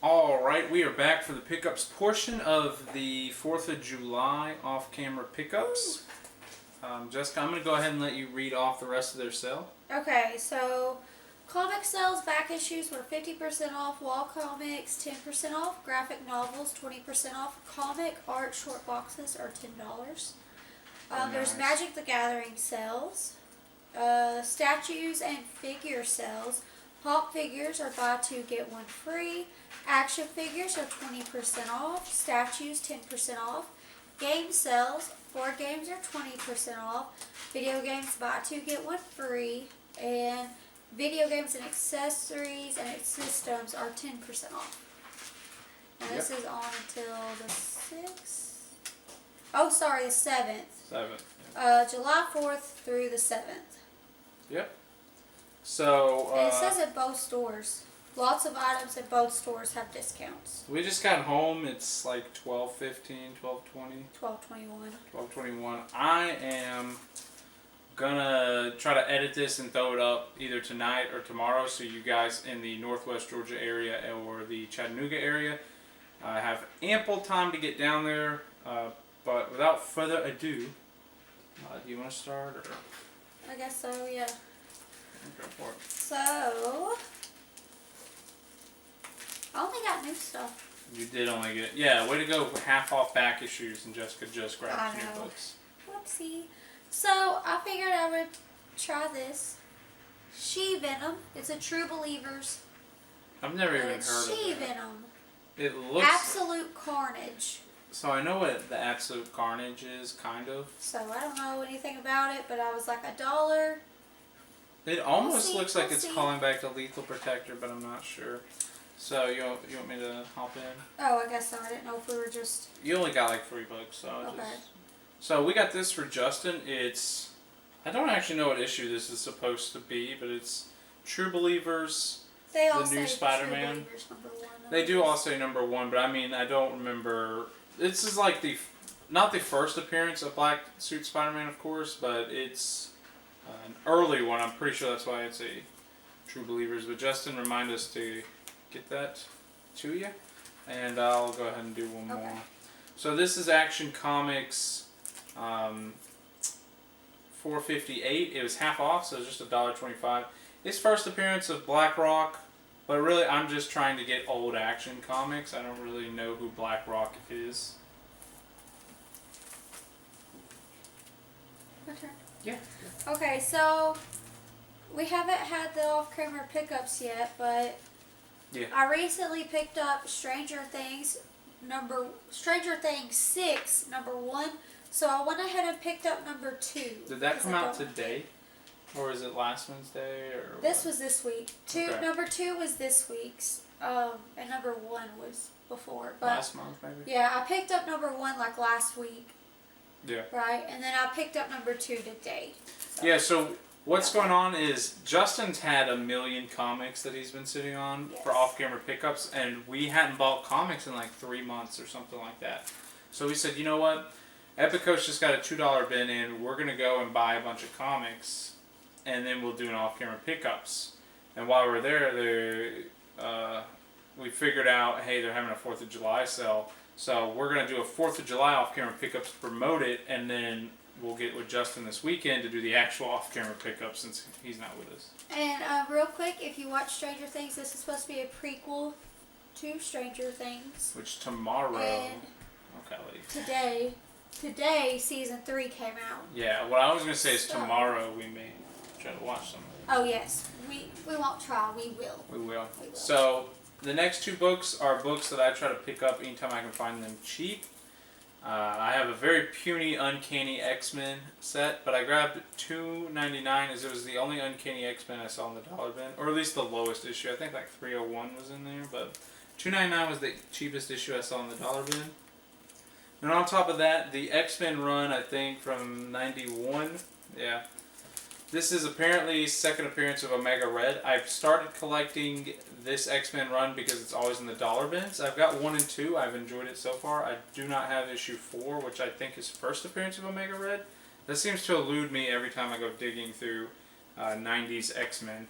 Alright, we are back for the pickups portion of the 4th of July off-camera pickups. Jessica, I'm going to go ahead and let you read off the rest of their sale. Okay, so comic sales back issues were 50% off, wall comics 10% off, graphic novels 20% off, comic art short boxes are $10. There's Nice. Magic the Gathering sales, statues and figure sales. Pop figures are buy two get one free. Action figures are 20% off. Statues 10% off. Game sales, board games are 20% off. Video games buy two get one free. And video games and accessories and systems are 10% off. And this is on until the 6th. Oh, sorry, the 7th. 7th. July 4th through the 7th. Yep. So, And it says at both stores. Lots of items at both stores have discounts. we just got home. It's like 12:15, 12:20. 12/21. 12:21. I am gonna try to edit this and throw it up either tonight or tomorrow, so you guys in the Northwest Georgia area or the Chattanooga area have ample time to get down there. But without further ado, do you want to start or? I guess so, yeah. Go for it. So, I only got new stuff. You did only get, yeah, way to go, half off back issues, and Jessica just grabbed new books. Whoopsie. So, I figured I would try this. She-Venom. It's a True Believers. I've never even heard It's of it. She-Venom. It looks... Absolute Carnage. So I know what the Absolute Carnage is, kind of. So, I don't know anything about it, but I was like $1. It almost We'll looks see, like we'll it's see. calling back to Lethal Protector, but I'm not sure. So you want me to hop in? Oh, I guess so. I didn't know if we were just... You only got like 3 books, so Okay. So we got this for Justin. It's, I don't actually know what issue this is supposed to be, but it's True Believers. They all The new say Spider-Man. True Believers #1. They do all say #1, but I mean I don't remember. This is like not the first appearance of Black Suit Spider-Man, of course, but it's an early one. I'm pretty sure that's why it's a True Believers. But Justin, remind us to get that to you, and I'll go ahead and do one more. So this is Action Comics, $4.58. It was half off, so it's just $1.25. His first appearance of Black Rock, but really I'm just trying to get old Action Comics. I don't really know who Black Rock is. My turn. Yeah. Okay, so we haven't had the off-camera pickups yet, but Yeah. I recently picked up Stranger Things 6 #1. So I went ahead and picked up #2. Did that come out today? Or is it last Wednesday? Or This what? was this week. Okay. #2 was this week's, and #1 was before. But Last month, maybe? yeah, I picked up #1 like last week. Yeah. Right, and then I picked up #2 today. So. Yeah, so what's going on is Justin's had a million comics that he's been sitting on for off-camera pickups, and we hadn't bought comics in like 3 months or something like that. So we said, you know what? Epikos just got a $2 bin in. We're going to go and buy a bunch of comics, and then we'll do an off-camera pickups. And while we're there, we figured out, hey, they're having a 4th of July sale. So we're going to do a 4th of July off-camera pickups to promote it, and then we'll get with Justin this weekend to do the actual off-camera pickup since he's not with us. And real quick, if you watch Stranger Things, this is supposed to be a prequel to Stranger Things. Which tomorrow... And okay, today season 3 came out. yeah, what I was going to say is tomorrow we may try to watch some. Oh yes, we won't try, we will. We will. So the next 2 books are books that I try to pick up anytime I can find them cheap. I have a very puny Uncanny X-Men set, but I grabbed $2.99 as it was the only Uncanny X-Men I saw in the dollar bin, or at least the lowest issue. I think like 301 was in there, but $2.99 was the cheapest issue I saw in the dollar bin. And on top of that, the X-Men run, I think from 91, yeah. This is apparently second appearance of Omega Red. I've started collecting this X-Men run because it's always in the dollar bins. I've got 1 and 2. I've enjoyed it so far. I do not have issue 4, which I think is first appearance of Omega Red. That seems to elude me every time I go digging through 90s X-Men.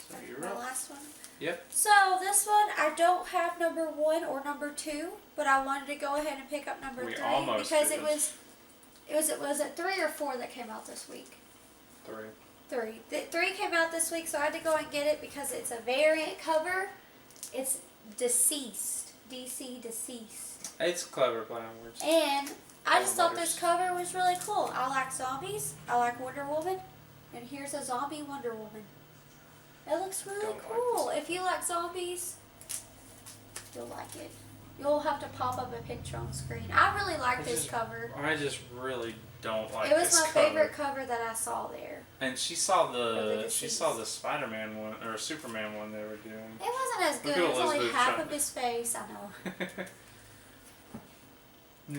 So you're My up. last one. Yep. So this one, I don't have number 1 or number 2, but I wanted to go ahead and pick up number 3 because did. it was a 3 or 4 that came out this week. 3. 3. The 3 came out this week, so I had to go and get it because it's a variant cover. It's deceased. DC deceased. It's clever play on words. And I just thought this cover was really cool. I like zombies. I like Wonder Woman. And here's a zombie Wonder Woman. It looks really cool. If you like zombies, you'll like it. You'll have to pop up a picture on screen. I really like this cover. I just really don't like it was this my cover. favorite cover that I saw there. And she saw the Spider-Man one or Superman one they were doing. It wasn't as good. It was only half of his face. I know.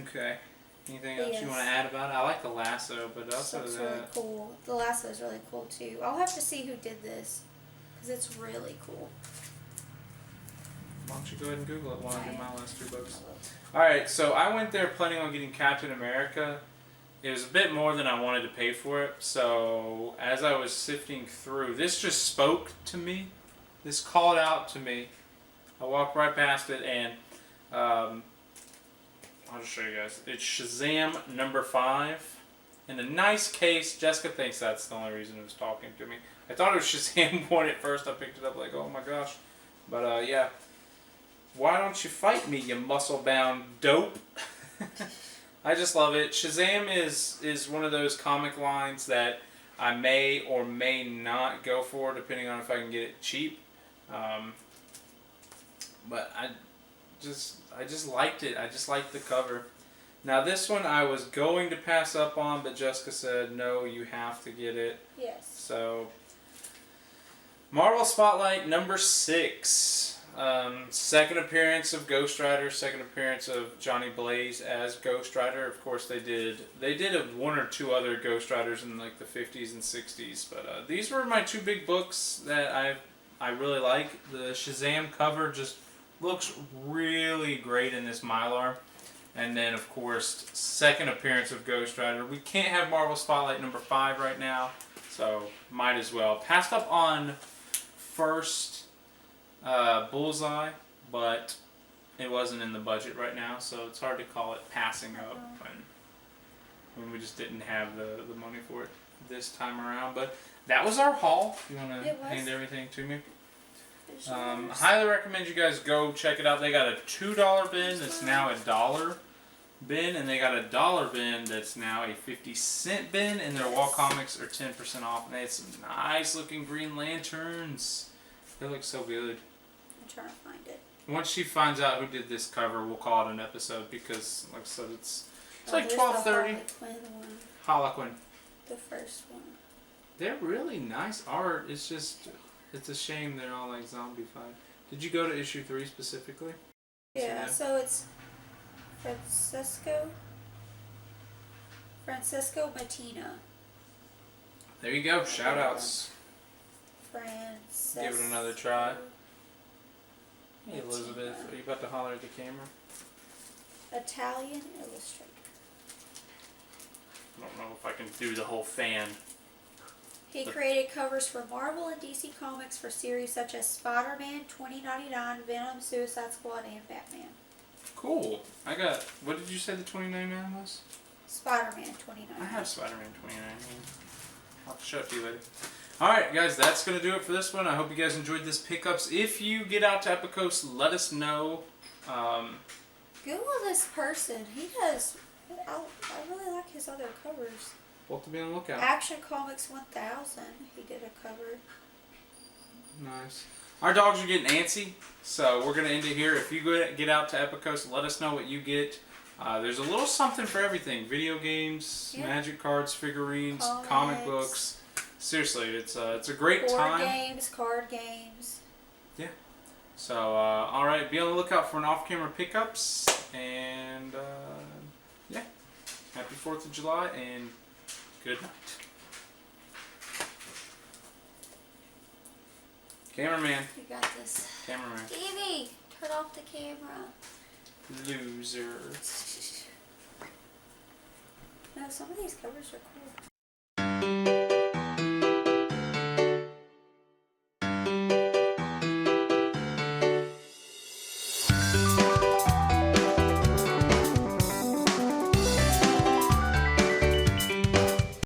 Okay. Anything else you want to add about it? I like the lasso, but also that. Really cool. The lasso is really cool too. I'll have to see who did this because it's really cool. Why don't you go ahead and Google it while I do my last 2 books? Alright, so I went there planning on getting Captain America. It was a bit more than I wanted to pay for it, so as I was sifting through, this just spoke to me. This called out to me. I walked right past it, and I'll just show you guys. It's Shazam number 5. In a nice case. Jessica thinks that's the only reason it was talking to me. I thought it was Shazam 1 at first. I picked it up like, oh my gosh. But yeah. Why don't you fight me, you muscle-bound dope? I just love it. Shazam is one of those comic lines that I may or may not go for, depending on if I can get it cheap. But I just liked it. I just liked the cover. Now this one I was going to pass up on, but Jessica said, no, you have to get it. Yes. So, Marvel Spotlight number 6. Second appearance of Ghost Rider, second appearance of Johnny Blaze as Ghost Rider. Of course, they did 1 or 2 other Ghost Riders in like the 50s and 60s, but these were my 2 big books that I really like. The Shazam cover just looks really great in this Mylar, and then of course second appearance of Ghost Rider. We can't have Marvel Spotlight number 5 right now, so might as well. Passed up on first. Bullseye, but it wasn't in the budget right now, so it's hard to call it passing up when we just didn't have the money for it this time around. But that was our haul. You want to hand everything to me? Highly recommend you guys go check it out. They got a $2 bin that's now a $1 bin, and they got a $1 bin that's now a 50-cent bin, and their wall comics are 10% off, and they had some nice looking Green Lanterns. They look so good. I'm trying to find it. Once she finds out who did this cover, we'll call it an episode because, like I said, it's like 12:30. Harlequin. The first one. They're really nice art. It's just, it's a shame they're all like zombified. Did you go to issue 3 specifically? Yeah. So it's Francisco Mattina. There you go. Shout outs. Francisco. Give it another try. Hey Elizabeth, are you about to holler at the camera? Italian illustrator. I don't know if I can do the whole fan. He created covers for Marvel and DC Comics for series such as Spider-Man 2099, Venom, Suicide Squad, and Batman. Cool. I got, what did you say the 2099 was? Spider-Man 2099. I have Spider-Man 2099. I'll have to show it to you later. Alright guys, that's going to do it for this one. I hope you guys enjoyed this pickups. If you get out to Epikos, let us know. Google this person. He does, I really like his other covers. We'll have to be on the lookout. Action Comics 1000, he did a cover. Nice. Our dogs are getting antsy, so we're going to end it here. If you get out to Epikos, let us know what you get. There's a little something for everything. Video games, magic cards, figurines, comic books. Seriously, it's a great time. Board games, card games. Yeah. So, alright, be on the lookout for an off-camera pickups. And, yeah. Happy 4th of July, and good night. Cameraman. You got this. Cameraman. Evie, turn off the camera. Loser. No, some of these covers are cool.